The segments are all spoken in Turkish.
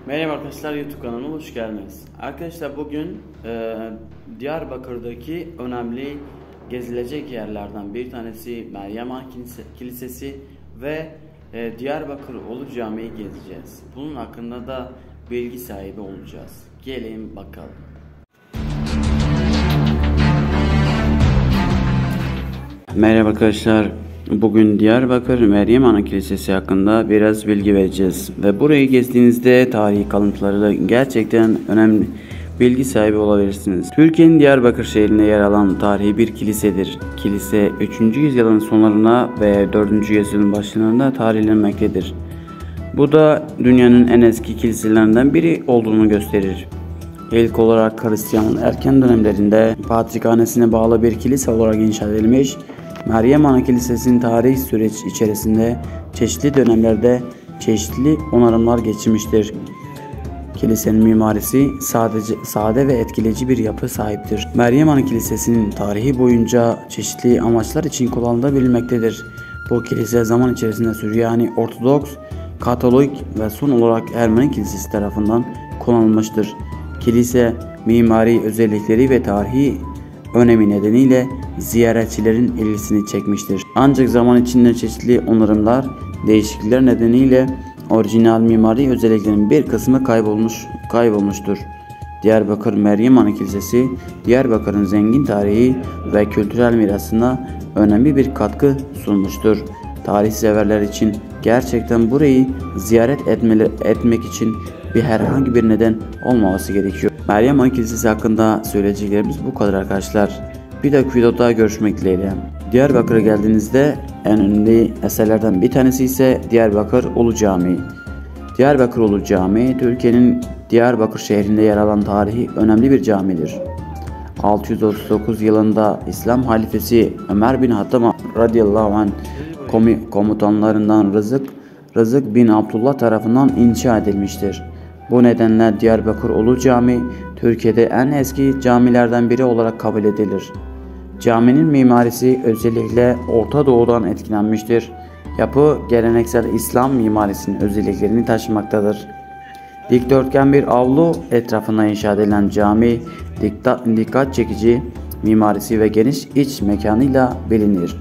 Merhaba arkadaşlar, YouTube kanalıma hoş geldiniz. Arkadaşlar bugün Diyarbakır'daki önemli gezilecek yerlerden bir tanesi Meryem Ana Kilisesi ve Diyarbakır Ulu Camii'yi gezeceğiz. Bunun hakkında da bilgi sahibi olacağız. Gelin bakalım. Merhaba arkadaşlar. Bugün Diyarbakır Meryem Ana Kilisesi hakkında biraz bilgi vereceğiz. Ve burayı gezdiğinizde tarihi kalıntılarıyla gerçekten önemli bilgi sahibi olabilirsiniz. Türkiye'nin Diyarbakır şehrinde yer alan tarihi bir kilisedir. Kilise 3. yüzyılın sonlarına ve 4. yüzyılın başlarında tarihlenmektedir. Bu da dünyanın en eski kiliselerinden biri olduğunu gösterir. İlk olarak Hristiyanlığın erken dönemlerinde Patrikhanesi'ne bağlı bir kilise olarak inşa edilmiş, Meryem Ana Kilisesi'nin tarihi süreç içerisinde çeşitli dönemlerde çeşitli onarımlar geçirmiştir. Kilisenin mimarisi sade ve etkileyici bir yapı sahiptir. Meryem Ana Kilisesi'nin tarihi boyunca çeşitli amaçlar için kullanılabilmektedir. Bu kilise zaman içerisinde Süryani, Ortodoks, Katolik ve son olarak Ermeni Kilisesi tarafından kullanılmıştır. Kilise mimari özellikleri ve tarihi önemi nedeniyle ziyaretçilerin ilgisini çekmiştir. Ancak zaman içinde çeşitli onarımlar, değişiklikler nedeniyle orijinal mimari özelliklerin bir kısmı kaybolmuştur. Diyarbakır Meryem Ana Kilisesi, Diyarbakır'ın zengin tarihi ve kültürel mirasına önemli bir katkı sunmuştur. Tarih severler için gerçekten burayı ziyaret etmek için herhangi bir neden olmaması gerekiyor. Meryem Ana Kilisesi hakkında söyleyeceklerimiz bu kadar arkadaşlar. Bir dahaki videoda görüşmek dileğiyle. Diyarbakır'a geldiğinizde en önemli eserlerden bir tanesi ise Diyarbakır Ulu Camii. Diyarbakır Ulu Camii, Türkiye'nin Diyarbakır şehrinde yer alan tarihi önemli bir camidir. 639 yılında İslam halifesi Ömer bin Hattab radıyallahu anh komutanlarından Rızık bin Abdullah tarafından inşa edilmiştir. Bu nedenle Diyarbakır Ulu Camii Türkiye'de en eski camilerden biri olarak kabul edilir. Caminin mimarisi özellikle Orta Doğu'dan etkilenmiştir. Yapı geleneksel İslam mimarisinin özelliklerini taşımaktadır. Dikdörtgen bir avlu etrafında inşa edilen cami dikkat çekici mimarisi ve geniş iç mekanıyla bilinir.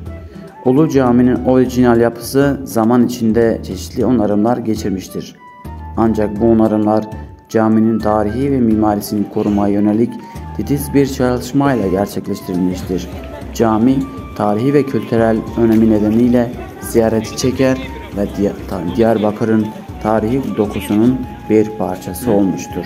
Ulu Cami'nin orijinal yapısı zaman içinde çeşitli onarımlar geçirmiştir. Ancak bu onarımlar caminin tarihi ve mimarisini korumaya yönelik titiz bir çalışmayla gerçekleştirilmiştir. Cami, tarihi ve kültürel önemi nedeniyle ziyaretçi çeker ve Diyarbakır'ın tarihi dokusunun bir parçası olmuştur.